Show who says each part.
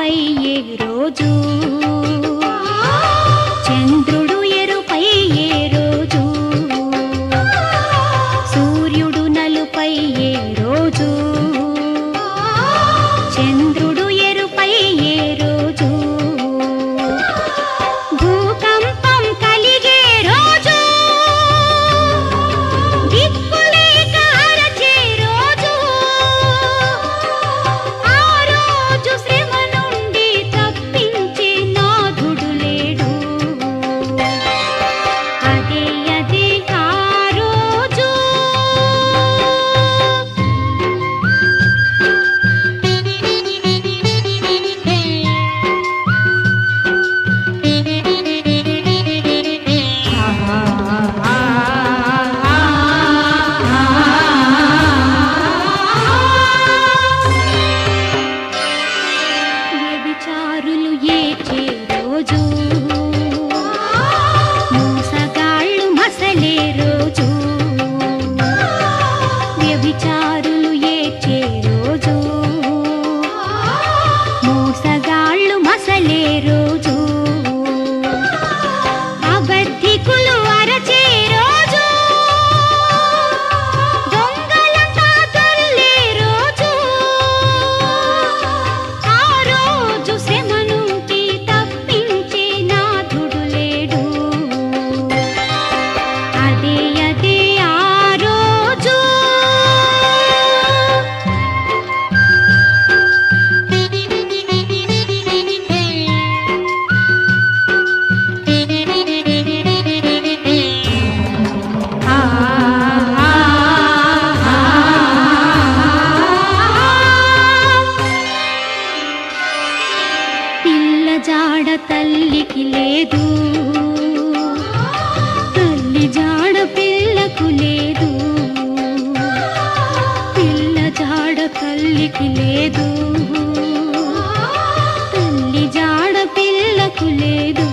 Speaker 1: నలుపై ఏ రోజు చంద్రుడు ఎరుపై ఏ రోజు సూర్యుడు నలుపై ఏ రోజు చంద్రుడు ఎరుపై ఏ రోజు భూకంపం కలిగే రోజు దిక్కులేక అరచే రోజు ఆ రోజు శ్రమ నుండి తప్పించే నాథుడు లేడు అదే అదే ఆ రోజు వ్యభిచారులు ఏడ్చే రోజు మోసగాళ్ళు మసలే రోజు వ్యభిచారులు ఏడ్చే రోజు మోసగాళ్ళు మసలే రోజు అబద్ధికులు అరచే రోజు దొంగలంతా దొర్లే రోజు ఆ రోజు శ్రమ నుండి తప్పించే నాథుడు లేడు అదే అదే ఆ రోజు పిల్ల జాడ తల్లికి లేదు తల్లి జాడ పిల్లకు లేదు పిల్ల జాడ తల్లికి లేదు తల్లి జాడ పిల్లకు లేదు